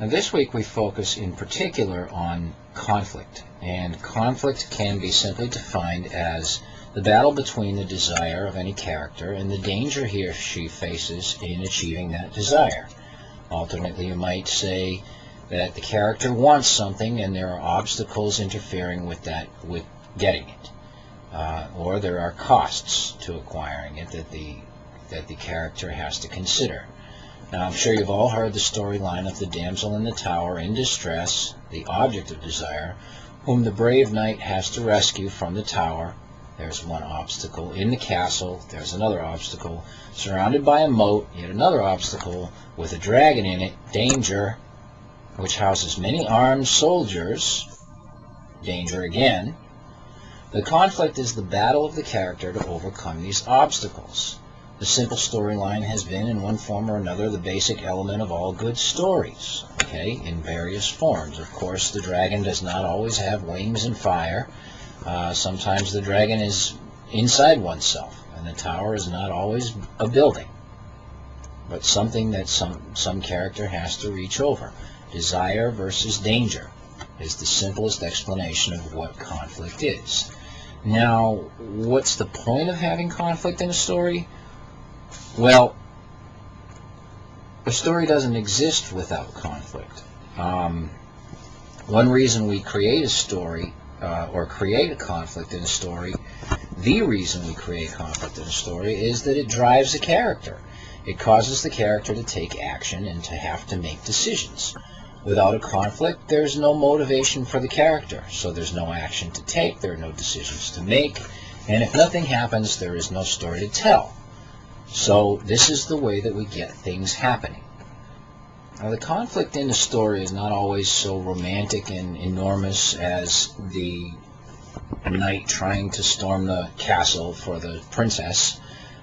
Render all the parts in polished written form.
Now this week we focus in particular on conflict, and conflict can be simply defined as the battle between the desire of any character and the danger he or she faces in achieving that desire. Alternately, you might say that the character wants something and there are obstacles interfering with getting it, or there are costs to acquiring it that the character has to consider. Now, I'm sure you've all heard the storyline of the damsel in the tower in distress, the object of desire, whom the brave knight has to rescue from the tower. There's one obstacle. In the castle, there's another obstacle. Surrounded by a moat, yet another obstacle with a dragon in it, danger, which houses many armed soldiers, danger again. The conflict is the battle of the character to overcome these obstacles. The simple storyline has been, in one form or another, the basic element of all good stories, okay, in various forms. Of course, the dragon does not always have wings and fire. Sometimes the dragon is inside oneself, and the tower is not always a building, but something that some character has to reach over. Desire versus danger is the simplest explanation of what conflict is. Now, what's the point of having conflict in a story? Well, a story doesn't exist without conflict. One reason we create a story or create a conflict in a story, the reason we create conflict in a story is that it drives a character. It causes the character to take action and to have to make decisions. Without a conflict, there's no motivation for the character, so there's no action to take, there are no decisions to make, and if nothing happens, there is no story to tell. So this is the way that we get things happening. Now, the conflict in the story is not always so romantic and enormous as the knight trying to storm the castle for the princess.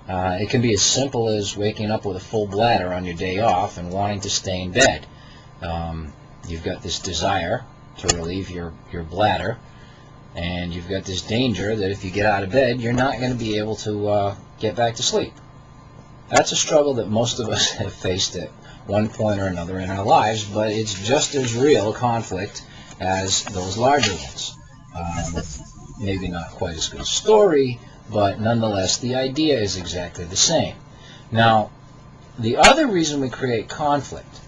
It can be as simple as waking up with a full bladder on your day off and wanting to stay in bed. You've got this desire to relieve your bladder, and you've got this danger that if you get out of bed, you're not going to be able to get back to sleep. That's a struggle that most of us have faced at one point or another in our lives, but it's just as real a conflict as those larger ones. Maybe not quite as good a story, but nonetheless the idea is exactly the same. Now, the other reason we create conflict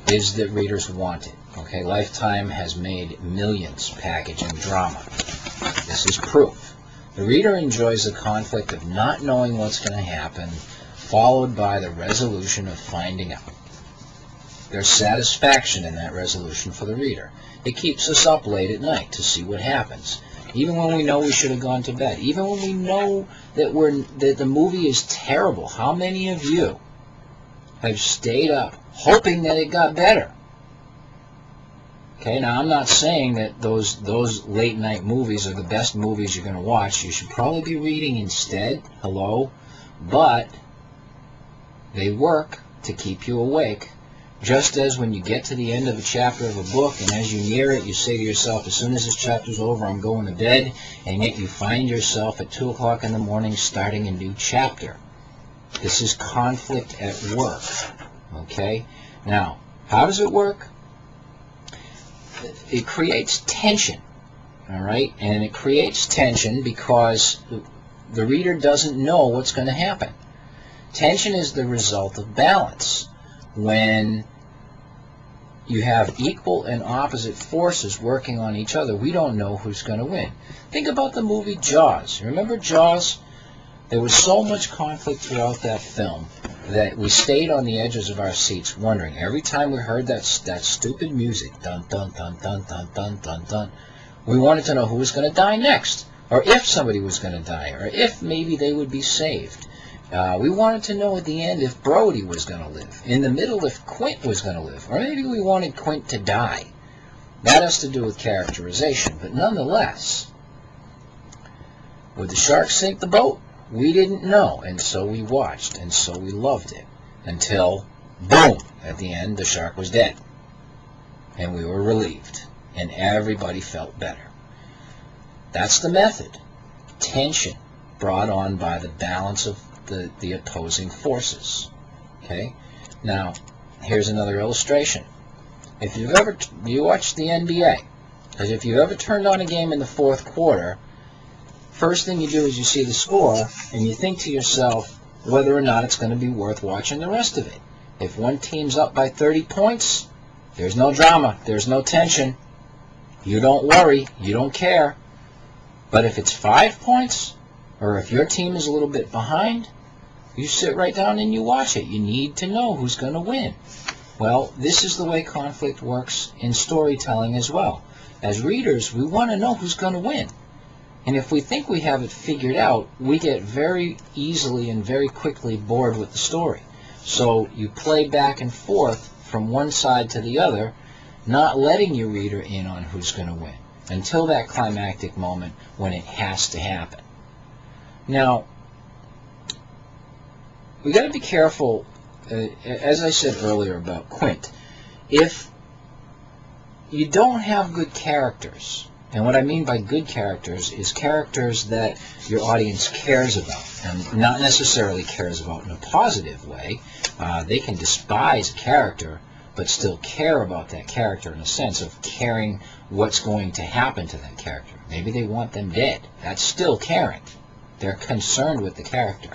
is that readers want it. Okay, Lifetime has made millions packaging drama. This is proof. The reader enjoys the conflict of not knowing what's going to happen, followed by the resolution of finding out. There's satisfaction in that resolution for the reader. It keeps us up late at night to see what happens, even when we know we should have gone to bed, even when we know that the movie is terrible. How many of you have stayed up hoping that it got better? Okay, now I'm not saying that those late night movies are the best movies you're going to watch. You should probably be reading instead. Hello? But they work to keep you awake. Just as when you get to the end of a chapter of a book, and as you near it, you say to yourself, as soon as this chapter's over, I'm going to bed, and yet you find yourself at 2 o'clock in the morning starting a new chapter. This is conflict at work. Okay? Now, how does it work? It creates tension. All right? And it creates tension because the reader doesn't know what's going to happen. Tension is the result of balance. When you have equal and opposite forces working on each other, we don't know who's going to win. Think about the movie Jaws. Remember Jaws? There was so much conflict throughout that film that we stayed on the edges of our seats wondering, every time we heard that stupid music, dun dun dun dun dun dun dun dun, we wanted to know who was going to die next, or if somebody was going to die, or if maybe they would be saved. We wanted to know at the end if Brody was going to live. In the middle, if Quint was going to live. Or maybe we wanted Quint to die. That has to do with characterization. But nonetheless, would the shark sink the boat? We didn't know. And so we watched. And so we loved it. Until, boom, at the end, the shark was dead. And we were relieved. And everybody felt better. That's the method. Tension brought on by the balance of the opposing forces. Okay? Now, here's another illustration. if you've ever, you watch the NBA, because if you've ever turned on a game in the fourth quarter, first thing you do is you see the score, and you think to yourself whether or not it's going to be worth watching the rest of it. If one team's up by 30 points, there's no drama, there's no tension. You don't worry, you don't care. But if it's 5 points, or if your team is a little bit behind, you sit right down and you watch it. You need to know who's going to win. Well, this is the way conflict works in storytelling as well. As readers, we want to know who's going to win. And if we think we have it figured out, we get very easily and very quickly bored with the story. So you play back and forth from one side to the other, not letting your reader in on who's going to win until that climactic moment when it has to happen. Now, we got to be careful, as I said earlier about Quint. If you don't have good characters, and what I mean by good characters is characters that your audience cares about, and not necessarily cares about in a positive way. They can despise a character, but still care about that character in a sense of caring what's going to happen to that character. Maybe they want them dead. That's still caring. They're concerned with the character.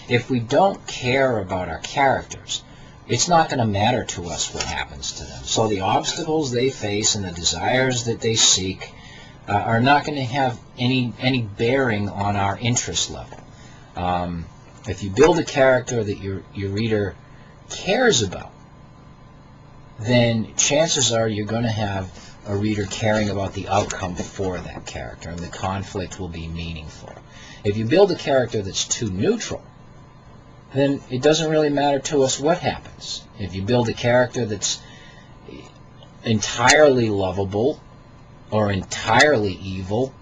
If we don't care about our characters, it's not going to matter to us what happens to them. So the obstacles they face and the desires that they seek are not going to have any bearing on our interest level. If you build a character that your reader cares about, then chances are you're going to have a reader caring about the outcome for that character, and the conflict will be meaningful. If you build a character that's too neutral, then it doesn't really matter to us what happens. If you build a character that's entirely lovable or entirely evil,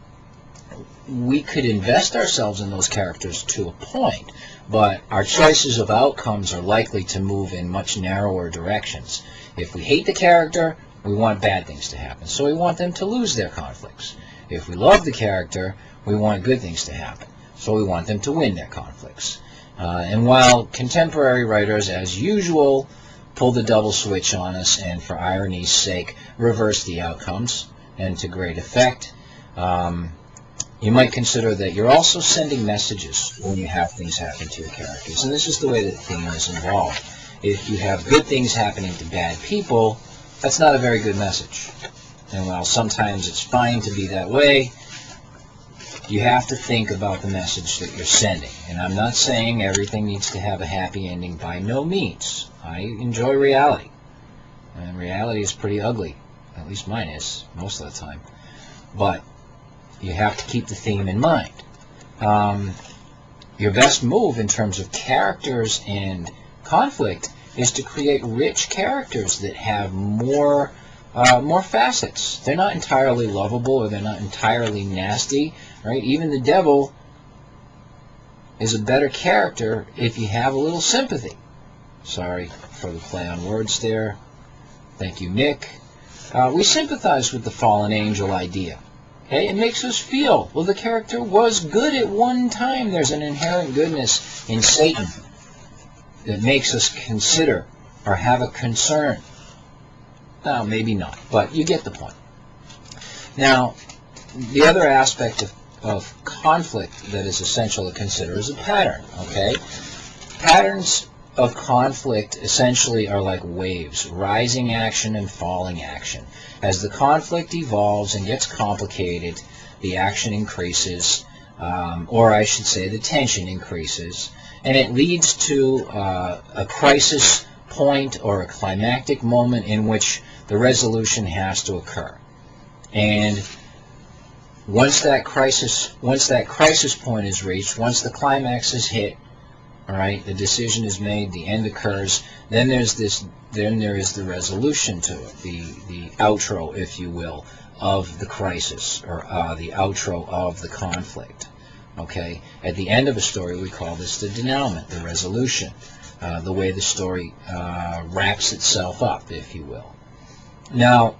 we could invest ourselves in those characters to a point, but our choices of outcomes are likely to move in much narrower directions. If we hate the character, we want bad things to happen, so we want them to lose their conflicts. If we love the character, we want good things to happen, so we want them to win their conflicts. And while contemporary writers, as usual, pull the double switch on us and, for irony's sake, reverse the outcomes, and to great effect, you might consider that you're also sending messages when you have things happen to your characters. And this is the way that theme is involved. If you have good things happening to bad people, that's not a very good message. And while sometimes it's fine to be that way, you have to think about the message that you're sending. And I'm not saying everything needs to have a happy ending, by no means. I enjoy reality. And reality is pretty ugly. At least mine is, most of the time. But you have to keep the theme in mind. Your best move in terms of characters and conflict is to create rich characters that have more facets. They're not entirely lovable, or they're not entirely nasty, right? Even the devil is a better character if you have a little sympathy. Sorry for the play on words there. Thank you, Nick. We sympathize with the fallen angel idea. Okay? It makes us feel, well, the character was good at one time. There's an inherent goodness in Satan that makes us consider or have a concern. Now, maybe not, but you get the point. Now, the other aspect of conflict that is essential to consider is a pattern, okay? Patterns of conflict essentially are like waves, rising action and falling action. As the conflict evolves and gets complicated, the action increases, or I should say the tension increases, and it leads to a crisis point or a climactic moment in which the resolution has to occur. And once that crisis point is reached, once the climax is hit, all right, the decision is made, the end occurs, then there is the resolution to it, the outro, if you will, of the crisis, or the outro of the conflict. Okay, at the end of a story, we call this the denouement, the resolution, the way the story wraps itself up, if you will. Now,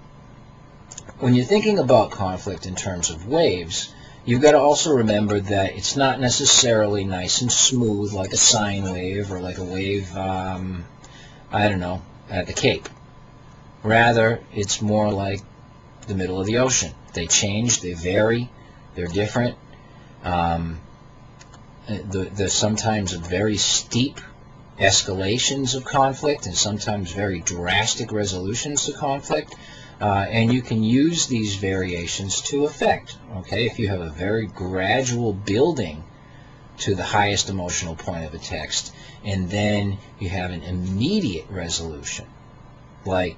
when you're thinking about conflict in terms of waves, you've got to also remember that it's not necessarily nice and smooth like a sine wave or like a wave, I don't know, at the Cape. Rather, it's more like the middle of the ocean. They change, they vary, they're different. There's sometimes very steep escalations of conflict and sometimes very drastic resolutions to conflict. And you can use these variations to effect. Okay, if you have a very gradual building to the highest emotional point of a text, and then you have an immediate resolution, like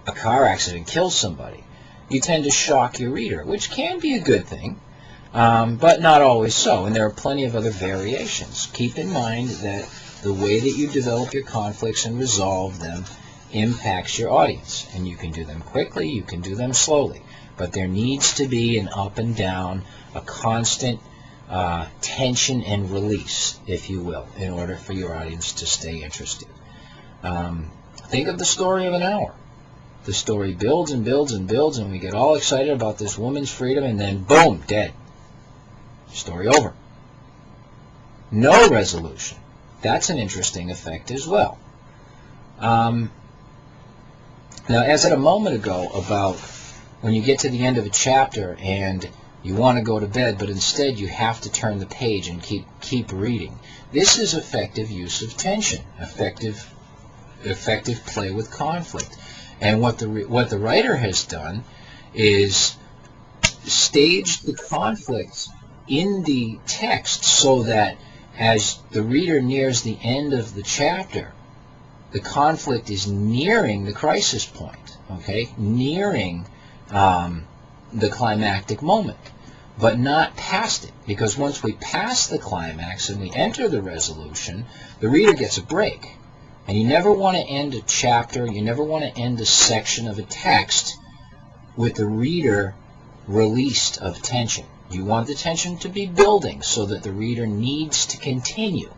a car accident kills somebody, you tend to shock your reader, which can be a good thing, but not always so. And there are plenty of other variations. Keep in mind that the way that you develop your conflicts and resolve them impacts your audience. And you can do them quickly, you can do them slowly. But there needs to be an up and down, a constant tension and release, if you will, in order for your audience to stay interested. Think of the story of an hour. The story builds and builds and builds, and we get all excited about this woman's freedom, and then boom, dead. Story over. No resolution. That's an interesting effect as well. Now, as I said a moment ago about when you get to the end of a chapter and you want to go to bed, but instead you have to turn the page and keep reading. This is effective use of tension, effective play with conflict. And what the writer has done is stage the conflict in the text so that as the reader nears the end of the chapter, the conflict is nearing the crisis point, okay, nearing the climactic moment, but not past it. Because once we pass the climax and we enter the resolution, the reader gets a break. And you never want to end a chapter, you never want to end a section of a text with the reader released of tension. You want the tension to be building so that the reader needs to continue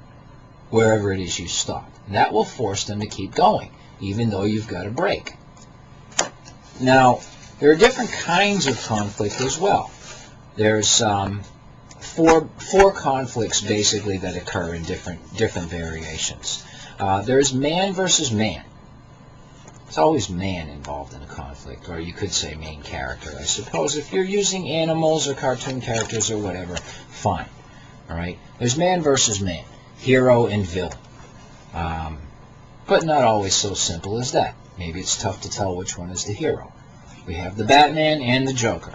wherever it is you stop. That will force them to keep going, even though you've got a break. Now, there are different kinds of conflict as well. There's four conflicts basically that occur in different variations. There's man versus man. It's always man involved in a conflict, or you could say main character, I suppose. If you're using animals or cartoon characters or whatever, fine. All right. There's man versus man, hero and villain. But not always so simple as that. Maybe it's tough to tell which one is the hero. We have the Batman and the Joker,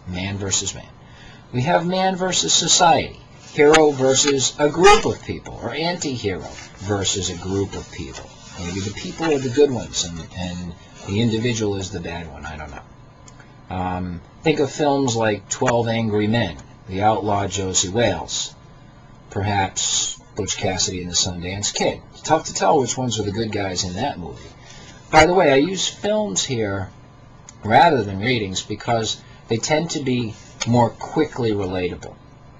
man versus man. We have man versus society, hero versus a group of people, or anti-hero versus a group of people. Maybe the people are the good ones and the individual is the bad one. I don't know. Think of films like 12 Angry Men, The Outlaw Josie Wales, perhaps Butch Cassidy and the Sundance Kid. It's tough to tell which ones are the good guys in that movie. By the way, I use films here rather than ratings because they tend to be more quickly relatable.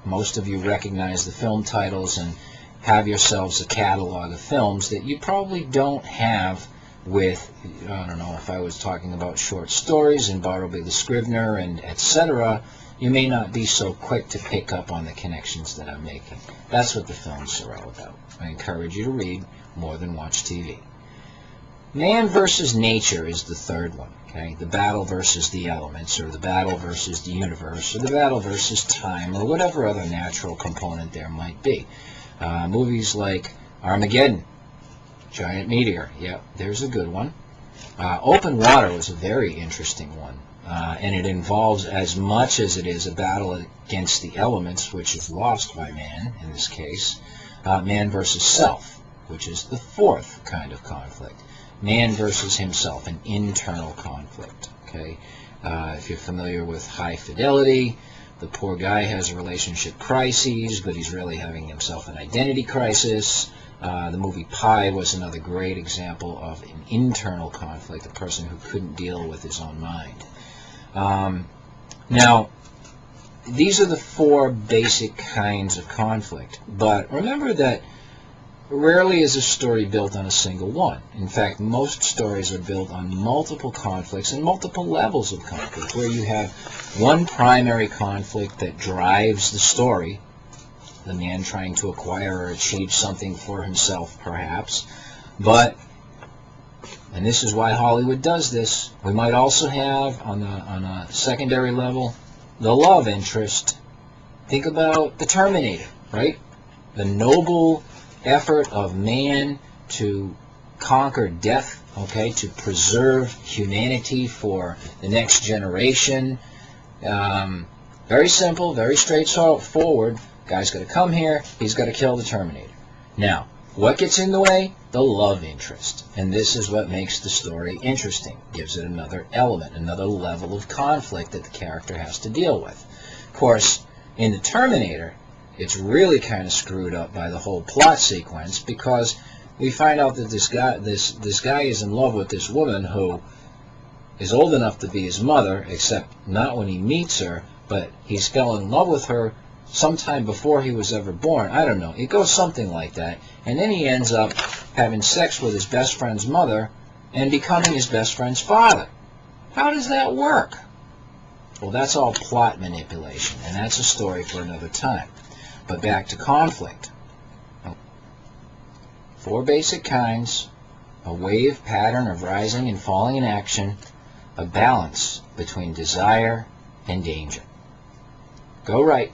Most of you recognize the film titles and have yourselves a catalog of films that you probably don't have with, I don't know, if I was talking about short stories and Bartleby the Scrivener and etc., you may not be so quick to pick up on the connections that I'm making. That's what the films are all about. I encourage you to read more than watch TV. Man versus nature is the third one. Okay? The battle versus the elements, or the battle versus the universe, or the battle versus time, or whatever other natural component there might be. Movies like Armageddon, Giant Meteor, yep, there's a good one. Open Water was a very interesting one, and it involves, as much as it is a battle against the elements, which is lost by man in this case, man versus self, which is the fourth kind of conflict. Man versus himself, an internal conflict. Okay, if you're familiar with High Fidelity, the poor guy has a relationship crisis, but he's really having himself an identity crisis. The movie Pi was another great example of an internal conflict, a person who couldn't deal with his own mind. Now, these are the four basic kinds of conflict, but remember that rarely is a story built on a single one. In fact, most stories are built on multiple conflicts and multiple levels of conflict, where you have one primary conflict that drives the story, the man trying to acquire or achieve something for himself, perhaps, but And this is why Hollywood does this. We might also have, on a secondary level, the love interest. Think about the Terminator, right? The noble effort of man to conquer death, okay, to preserve humanity for the next generation. Very simple, very straightforward. Guy's got to come here, he's got to kill the Terminator. Now, what gets in the way? The love interest. And this is what makes the story interesting. Gives it another element, another level of conflict that the character has to deal with. Of course, in the Terminator, it's really kind of screwed up by the whole plot sequence, because we find out that this guy is in love with this woman who is old enough to be his mother, except not when he meets her, but he's fell in love with her sometime before he was ever born. I don't know. It goes something like that. And then he ends up having sex with his best friend's mother and becoming his best friend's father. How does that work? Well, that's all plot manipulation, and that's a story for another time. But back to conflict. 4 basic kinds: a wave pattern of rising and falling in action, a balance between desire and danger. Go right.